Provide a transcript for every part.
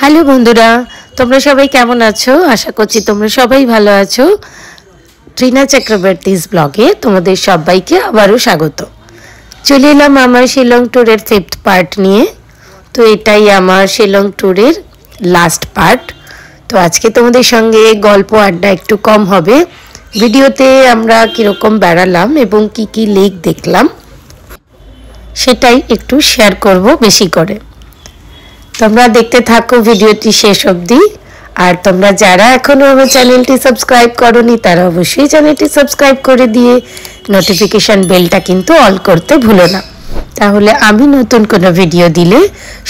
Hello বন্ধুরা, তোমরা সবাই কেমন আছো? আশা করছি তোমরা সবাই ভালো আছো। ট্রিনা চক্রবর্তীস ব্লগে তোমাদের সবাইকে আবারও স্বাগত। চলে এলাম আমার শিলং ট্যুরের 5th পার্ট নিয়ে। তো এটাই আমার শিলং ট্যুরের লাস্ট পার্ট। তো আজকে তোমাদের সঙ্গে গল্প আড্ডা একটু কম হবে। ভিডিওতে আমরা কীরকম বেড়ালাম এবং কি কি লেক দেখলাম সেটাই একটু শেয়ার করব বেশি করে। তোমরা দেখতে থাকো ভিডিওটি শেষ অবধি। আর তোমরা যারা এখনও আমার চ্যানেলটি সাবস্ক্রাইব করোনি তারা অবশ্যই চ্যানেলটি সাবস্ক্রাইব করে দিয়ে নোটিফিকেশান বেলটা কিন্তু অল করতে ভুলো না। তাহলে আমি নতুন কোনো ভিডিও দিলে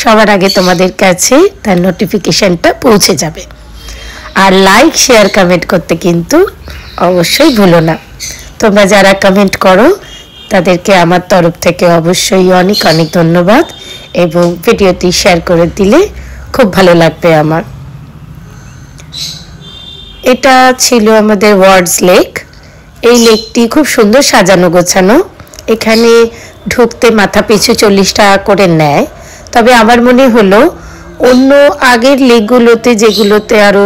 সবার আগে তোমাদের কাছে তার নোটিফিকেশানটা পৌঁছে যাবে। আর লাইক শেয়ার কমেন্ট করতে কিন্তু অবশ্যই ভুলো না। তোমরা যারা কমেন্ট করো তাদেরকে আমার তরফ থেকে অবশ্যই অনেক অনেক ধন্যবাদ এবং ভিডিওটি শেয়ার করে দিলে খুব ভালো লাগবে আমার। এটা ছিল আমাদের ওয়ার্ডস লেক। এই লেকটি খুব সুন্দর সাজানো গোছানো। এখানে ঢুকতে মাথা পিছু 40 টাকা করে নেয়। তবে আমার মনে হলো অন্য আগের লেকগুলোতে যেগুলোতে আরও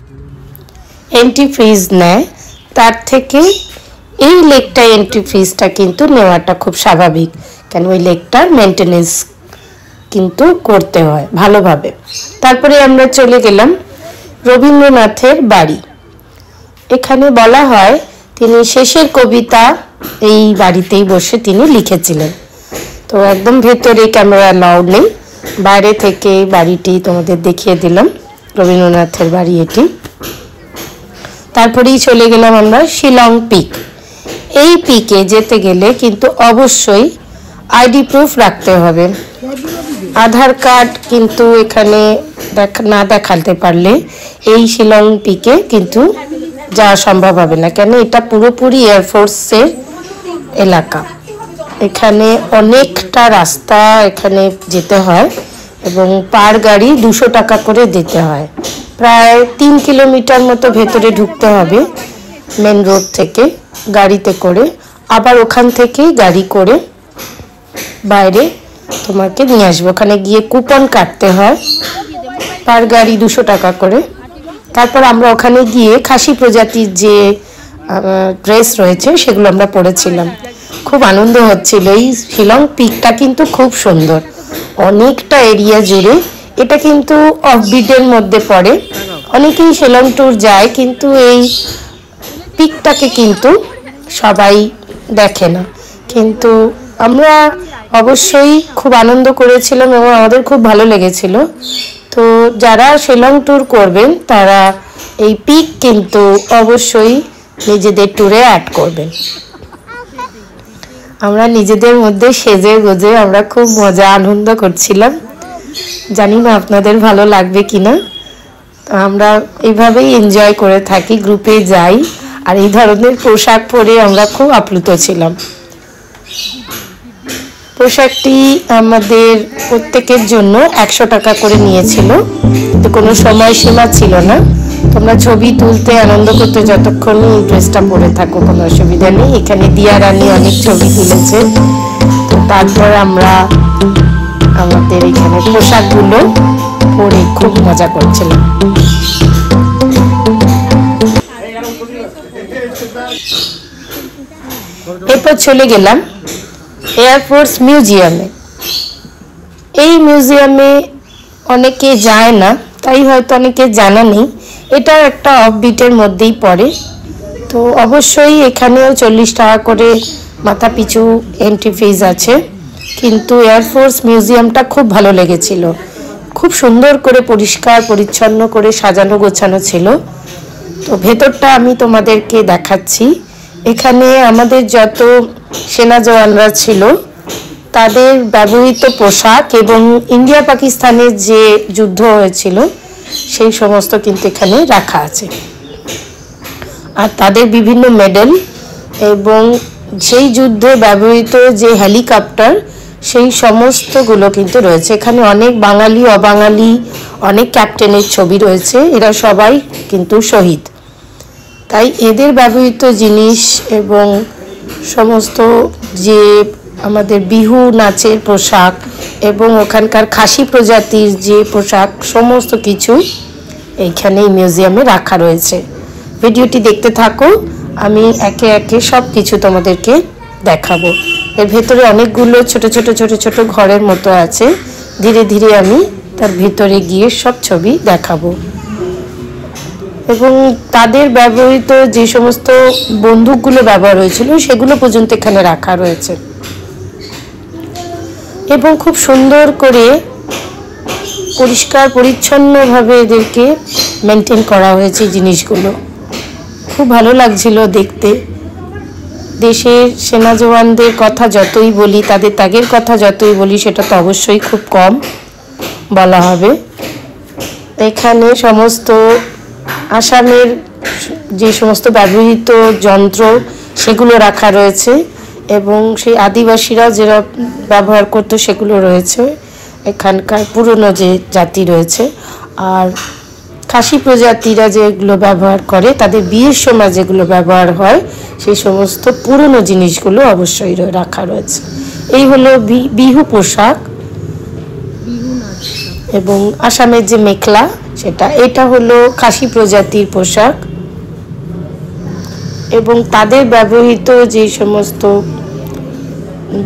এন্ট্রি ফিজ নেয় তার থেকে এই লেকটা এন্ট্রি ফিজটা কিন্তু নেওয়াটা খুব স্বাভাবিক, কেন ওই লেকটার মেনটেনেন্স কিন্তু করতে হয় ভালোভাবে। তারপরে আমরা চলে গেলাম রবীন্দ্রনাথের বাড়ি। এখানে বলা হয় তিনি শেষের কবিতা এই বাড়িতেই বসে তিনি লিখেছিলেন। তো একদম ভেতরে ক্যামেরা অ্যালাউড নেই, বাইরে থেকে বাড়িটি তোমাদের দেখিয়ে দিলাম। রবীন্দ্রনাথের বাড়ি এটি। তারপরেই চলে গেলাম আমরা শিলং পিক। এই পিকে যেতে গেলে কিন্তু অবশ্যই আইডি প্রুফ রাখতে হবে। আধার কার্ড কিন্তু এখানে না দেখাতে পারলে এই শিলং পিকে কিন্তু যাওয়া সম্ভব হবে না, কেন এটা পুরোপুরি এয়ারফোর্সের এলাকা। এখানে অনেকটা রাস্তা এখানে যেতে হয় এবং পার গাড়ি 200 টাকা করে দিতে হয়। প্রায় 3 কিলোমিটার মতো ভেতরে ঢুকতে হবে মেন রোড থেকে গাড়িতে করে, আবার ওখান থেকেই গাড়ি করে বাইরে তোমাকে নিয়ে আসবে। ওখানে গিয়ে কুপন কাটতে হয় পার গাড়ি 200 টাকা করে। তারপর আমরা ওখানে গিয়ে খাসি প্রজাতির যে ড্রেস রয়েছে সেগুলো আমরা পরেছিলাম। খুব আনন্দ হচ্ছিল। এই শিলং পিকটা কিন্তু খুব সুন্দর, অনেকটা এরিয়া জুড়ে। এটা কিন্তু অফবিটের মধ্যে পড়ে। অনেকেই শিলং ট্যুর যায় কিন্তু এই পিকটাকে কিন্তু সবাই দেখে না। কিন্তু আমরা অবশ্যই খুব আনন্দ করেছিলাম এবং আমাদের খুব ভালো লেগেছিল। তো যারা শিলং ট্যুর করবেন তারা এই পিক কিন্তু অবশ্যই নিজেদের ট্যুরে অ্যাড করবেন। আমরা নিজেদের মধ্যে সেজে গুজে আমরা খুব মজা আনন্দ করছিলাম। জানি না আপনাদের ভালো লাগবে কিনা। আমরা এইভাবেই এনজয় করে থাকি, গ্রুপে যাই আর এই ধরনের পোশাক পরে আমরা খুব আপ্লুত ছিলাম। পোশাকটি আমাদের প্রত্যেকের জন্য 100 টাকা করে নিয়েছিল, তো কোনো সময়সীমা ছিল না। তোমরা ছবি তুলতে আনন্দ করতে যতক্ষণ এই ড্রেসটা পরে থাকো কোনো অসুবিধা নেই। এখানে দিয়া রানী অনেক ছবি তুলেছে। তো তারপর আমরা আমাদের এখানে পোশাকগুলো পরে খুব মজা করছিলাম। এরপর চলে গেলাম এয়ারফোর্স মিউজিয়ামে। এই মিউজিয়ামে অনেকে যায় না, তাই হয়তো অনেকে জানা নেই। এটা একটা অফবিটের মধ্যেই পড়ে। তো অবশ্যই এখানেও 40 টাকা করে মাথা পিছু এন্ট্রি ফিজ আছে। কিন্তু এয়ারফোর্স মিউজিয়ামটা খুব ভালো লেগেছিল। খুব সুন্দর করে পরিষ্কার পরিচ্ছন্ন করে সাজানো গোছানো ছিল। তো ভেতরটা আমি তোমাদেরকে দেখাচ্ছি। এখানে আমাদের যত সেনা জওয়ানরা ছিল তাদের ব্যবহৃত পোশাক এবং ইন্ডিয়া পাকিস্তানের যে যুদ্ধ হয়েছিল সেই সমস্ত কিন্তু এখানে রাখা আছে। আর তাদের বিভিন্ন মেডেল এবং সেই যুদ্ধে ব্যবহৃত যে হেলিকপ্টার সেই সমস্তগুলো কিন্তু রয়েছে। এখানে অনেক বাঙালি অবাঙালি অনেক ক্যাপ্টেনের ছবি রয়েছে। এরা সবাই কিন্তু শহীদ। তাই এদের ব্যবহৃত জিনিস এবং সমস্ত যে আমাদের বিহু নাচের পোশাক এবং ওখানকার খাসি প্রজাতির যে পোশাক সমস্ত কিছু এইখানে মিউজিয়ামে রাখা রয়েছে। ভিডিওটি দেখতে থাকো, আমি একে একে সব কিছু তোমাদেরকে দেখাবো। এর ভেতরে অনেকগুলো ছোট ছোট ছোট ছোট ঘরের মতো আছে, ধীরে ধীরে আমি তার ভিতরে গিয়ে সব ছবি দেখাবো। এবং তাদের ব্যবহৃত যে সমস্ত বন্দুকগুলো ব্যবহার হয়েছিল সেগুলো পর্যন্ত এখানে রাখা রয়েছে এবং খুব সুন্দর করে পরিষ্কার পরিচ্ছন্নভাবে এদেরকে মেনটেন করা হয়েছে জিনিসগুলো। খুব ভালো লাগছিল দেখতে। দেশের সেনা জওয়ানদের কথা যতই বলি, তাদের ত্যাগের কথা যতই বলি, সেটা তো অবশ্যই খুব কম বলা হবে। এখানে সমস্ত আসামের যে সমস্ত ব্যবহৃত যন্ত্র সেগুলো রাখা রয়েছে এবং সেই আদিবাসীরা যেটা ব্যবহার করতো সেগুলো রয়েছে। এখানকার পুরনো যে জাতি রয়েছে আর খাসি প্রজাতিরা যেগুলো ব্যবহার করে, তাদের বিয়ের সময় যেগুলো ব্যবহার হয় সেই সমস্ত পুরনো জিনিসগুলো অবশ্যই রাখা রয়েছে। এই হলো বিহু পোশাক এবং আসামের যে মেখলা সেটা, এটা হলো খাসি প্রজাতির পোশাক এবং তাদের ব্যবহৃত যে সমস্ত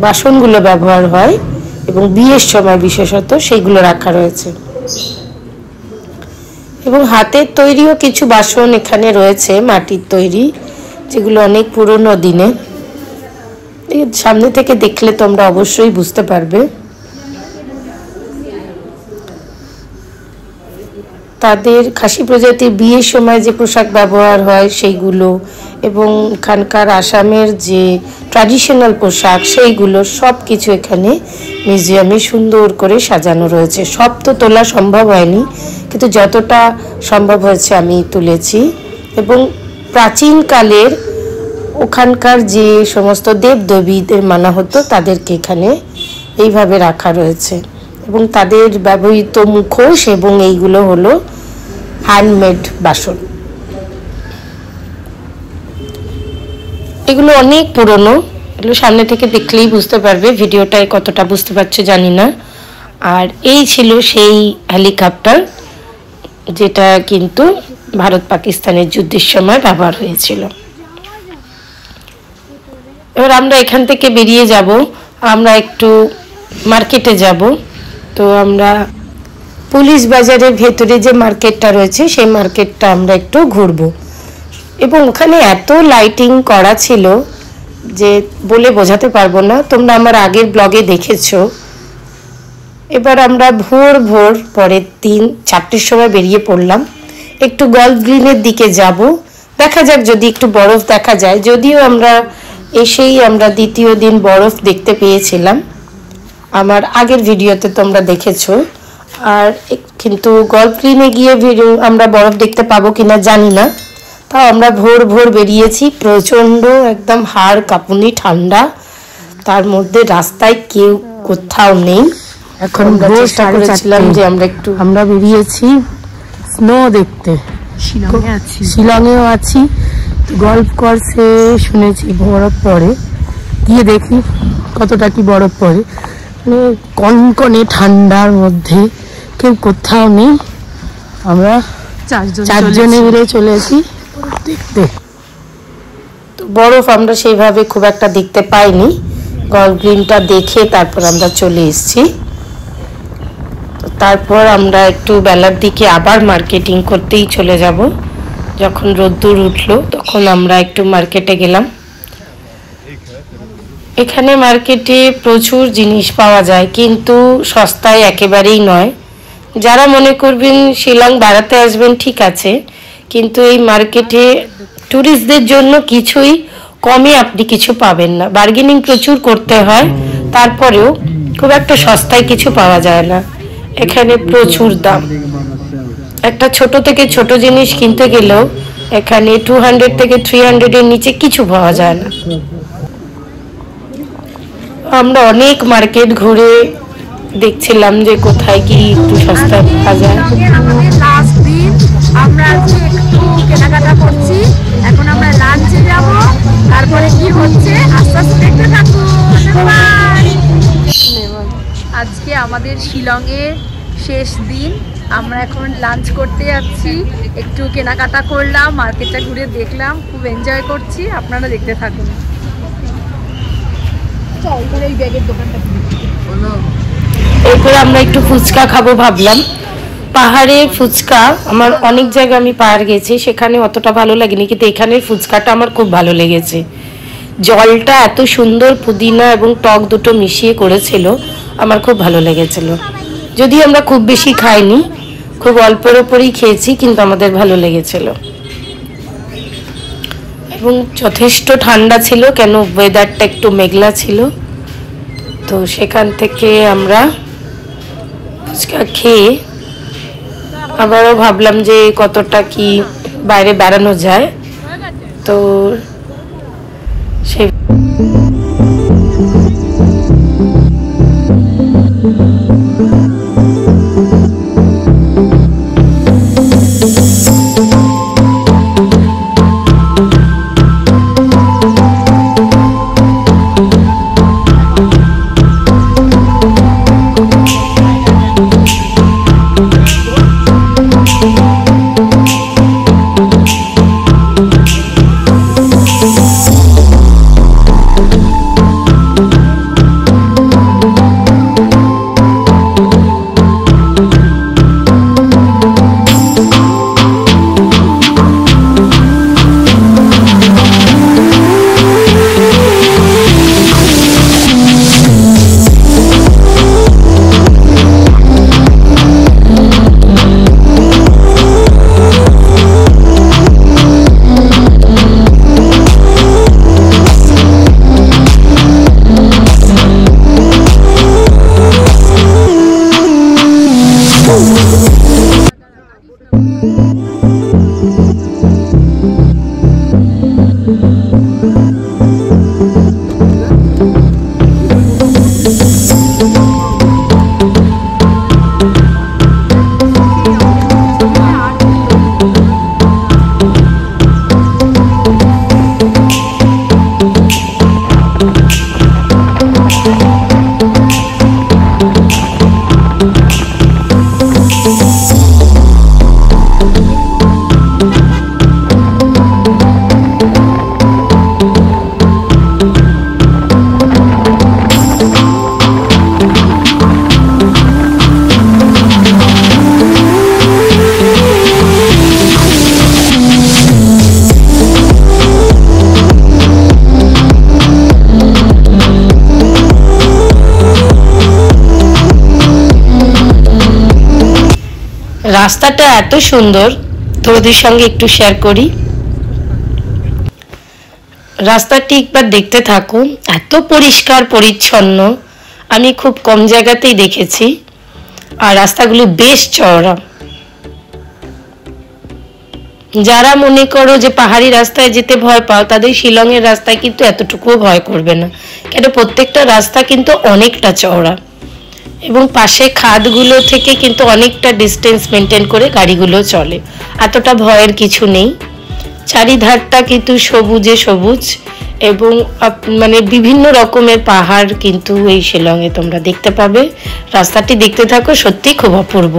বাসনগুলো ব্যবহার হয় এবং বিয়ের সময় বিশেষত সেইগুলো রাখা রয়েছে। এবং হাতের তৈরিও কিছু বাসন এখানে রয়েছে, মাটির তৈরি, যেগুলো অনেক পুরনো দিনের। সামনে থেকে দেখলে তোমরা অবশ্যই বুঝতে পারবে। তাদের খাসি প্রজাতির বিয়ের সময় যে পোশাক ব্যবহার হয় সেইগুলো এবং এখানকার আসামের যে ট্র্যাডিশনাল পোশাক সেইগুলো সব কিছু এখানে মিউজিয়ামে সুন্দর করে সাজানো রয়েছে। সব তো তোলা সম্ভব হয়নি, কিন্তু যতটা সম্ভব হয়েছে আমি তুলেছি। এবং প্রাচীনকালের ওখানকার যে সমস্ত দেবদেবীদের মানা হতো তাদেরকে এখানে এইভাবে রাখা রয়েছে এবং তাদের ব্যবহৃত মুখোশ এবং এইগুলো হলো হ্যান্ডমেড বাসন। এগুলো অনেক পুরনো, এগুলো সামনে থেকে দেখলেই বুঝতে পারবে। ভিডিওটায় কতটা বুঝতে পারছো জানি না। আর এই ছিল সেই হেলিকপ্টার যেটা কিন্তু ভারত পাকিস্তানের যুদ্ধের সময় ব্যবহার হয়েছিল। এবার আমরা এখান থেকে বেরিয়ে যাব, আমরা একটু মার্কেটে যাব। তো আমরা পুলিশ বাজারের ভেতরে যে মার্কেটটা রয়েছে সেই মার্কেটটা আমরা একটু ঘুরবো এবং ওখানে এত লাইটিং করা ছিল যে বলে বোঝাতে পারবো না, তোমরা আমার আগের ব্লগে দেখেছো। এবার আমরা ভোর ভোর পরে 3-4টের সময় বেরিয়ে পড়লাম, একটু গল্ফ গ্রিনের দিকে যাব। দেখা যাক যদি একটু বরফ দেখা যায়, যদিও আমরা এসেই আমরা দ্বিতীয় দিন বরফ দেখতে পেয়েছিলাম, আমার আগের ভিডিওতে তোমরা দেখেছো। আর কিন্তু গল্ফ গ্রিনে গিয়ে আমরা বরফ দেখতে পাবো কিনা জানি না। তাও আমরা ভোর ভোর বেরিয়েছি, প্রচণ্ড একদম হাড় কাঁপুনি ঠান্ডা, তার মধ্যে রাস্তায় কেউ কোথাও নেই। এখন চেষ্টা করেছিলাম যে আমরা বেরিয়েছি স্নো দেখতে, শিলংয়েও আছি। গল্ফ কোর্সে শুনেছি বরফ পড়ে, গিয়ে দেখি কতটা কি বরফ পড়ে। মানে কনকনে ঠান্ডার মধ্যে কেউ কোথাও নেই, আমরা চারজনে মিলে চলেছি দেখতে। তো বরফ আমরা সেইভাবে খুব একটা দেখতে পাইনি, গল্ফ গ্রিনটা দেখে তারপর আমরা চলে এসেছি। তারপর আমরা একটু বেলার দিকে আবার মার্কেটিং করতেই চলে যাব। যখন রোদ্দুর উঠলো তখন আমরা একটু মার্কেটে গেলাম। এখানে মার্কেটে প্রচুর জিনিস পাওয়া যায়, কিন্তু সস্তায় একেবারেই নয়। যারা মনে করবেন শিলং বেড়াতে আসবেন ঠিক আছে, কিন্তু এই মার্কেটে ট্যুরিস্টদের জন্য কিছুই কমে আপনি কিছু পাবেন না, বার্গেনিং প্রচুর করতে হয়, তারপরেও খুব একটা সস্তায় কিছু পাওয়া যায় না। এখানে প্রচুর দাম, একটা ছোট থেকে ছোট জিনিস কিনতে গেলেও এখানে 200 থেকে 300 এর নিচে কিছু পাওয়া যায় না। আমরা অনেক মার্কেট ঘুরে দেখছিলাম যে কোথায় কি একটু সস্তা পাওয়া যায়। লাস্ট দিন আমরা একটু কেনাকাটা করছি, এখন আমরা লাঞ্চে যাব, তারপরে কি হচ্ছে আস্তে আস্তে দেখতে থাকুন। আজকে আমাদের শিলংয়ের শেষ দিন। আমরা এখন লাঞ্চ করতে যাচ্ছি, একটু কেনাকাটা করলাম, মার্কেটটা ঘুরে দেখলাম, খুব এনজয় করছি। আপনারা দেখতে থাকুন। এরপরে আমরা একটু ফুচকা খাবো ভাবলাম। পাহাড়ের ফুচকা আমার অনেক জায়গায় আমি পাহাড় গেছি, সেখানে অতটা ভালো লাগেনি, কিন্তু এখানের ফুচকাটা আমার খুব ভালো লেগেছে। জলটা এত সুন্দর পুদিনা এবং টক দুটো মিশিয়ে করেছিল, আমার খুব ভালো লেগেছিল। যদি আমরা খুব বেশি খাইনি, খুব অল্পের ওপরই খেয়েছি, কিন্তু আমাদের ভালো লেগেছিল এবং যথেষ্ট ঠান্ডা ছিল, কেন ওয়েদারটা একটু মেঘলা ছিল। তো সেখান থেকে আমরা ফুচকা খেয়ে আবারও ভাবলাম যে কতটা কি বাইরে বেড়ানো যায়। তো সেই রাস্তাটা এত সুন্দর, তোমাদের সঙ্গে একটু শেয়ার করি। রাস্তাটি একবার দেখতে থাকুন, এত পরিষ্কার পরিচ্ছন্ন আমি খুব কম জায়গাতেই দেখেছি। আর রাস্তাগুলো বেশ চওড়া। যারা মনে করো যে পাহাড়ি রাস্তায় যেতে ভয় পাও, তাদের শিলংয়ের রাস্তায় কিন্তু এতটুকুও ভয় করবে না, কেন প্রত্যেকটা রাস্তা কিন্তু অনেকটা চওড়া এবং পাশে খাদগুলো থেকে কিন্তু অনেকটা ডিস্টেন্স মেনটেন করে গাড়িগুলো চলে, এতটা ভয়ের কিছু নেই। চারিধারটা কিন্তু সবুজে সবুজ এবং মানে বিভিন্ন রকমের পাহাড় কিন্তু এই শিলংয়ে তোমরা দেখতে পাবে। রাস্তাটি দেখতে থাকো, সত্যি খুব অপূর্ব।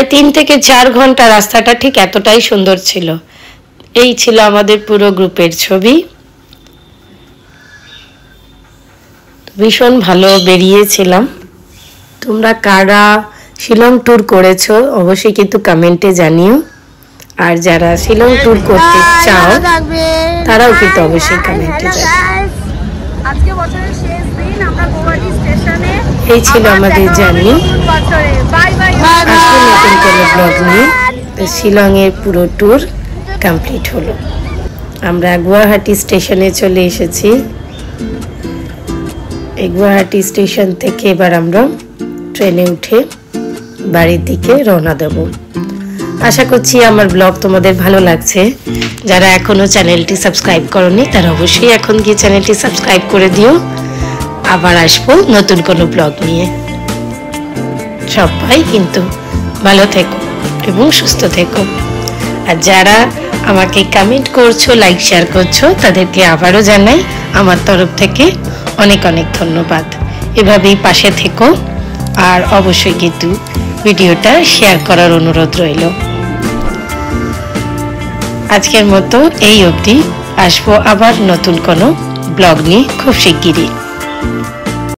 প্রায় 3 থেকে 4 ঘন্টা রাস্তাটা ঠিক এতটাই সুন্দর ছিল। এই ছিল আমাদের পুরো গ্রুপের ছবি। ভীষণ ভালো বেরিয়েছিলাম। তোমরা কারা শিলং ট্যুর করেছো অবশ্যই কিন্তু কমেন্টে জানিও, আর যারা শিলং ট্যুর করতে চাও তারাও কিন্তু অবশ্যই কমেন্টে জানিও। আজকে বছরের শেষ দিন, আমরা গুয়াহাটি স্টেশনে। এই ছিল আমাদের জার্নি। Bye bye. আজকে নতুন কোনো ব্লগ নিয়ে শিলংয়ের পুরো ট্যুর কমপ্লিট হলো। আমরা গুয়াহাটি স্টেশনে চলে এসেছি। এই গুয়াহাটি স্টেশন থেকে এবার আমরা ট্রেনে উঠে বাড়ির দিকে রওনা দেব। আশা করছি আমার ব্লগ তোমাদের ভালো লাগছে। যারা এখনো চ্যানেলটি সাবস্ক্রাইব করনি তারা অবশ্যই এখন গিয়ে চ্যানেলটি সাবস্ক্রাইব করে দিও। আবার আসবো নতুন কোনো ব্লগ নিয়ে। সবাই কিন্তু ভালো থেকো এবং সুস্থ থেকো। আর যারা আমাকে কমেন্ট করছো, লাইক শেয়ার করছো, তাদেরকে আবারও জানাই আমার তরফ থেকে অনেক অনেক ধন্যবাদ। এভাবেই পাশে থেকো, আর অবশ্যই কিন্তু ভিডিওটা শেয়ার করার অনুরোধ রইল। আজকের মতো এই অবধি, আসবো আবার নতুন কোনো ব্লগ নিয়ে খুব শিগগিরই।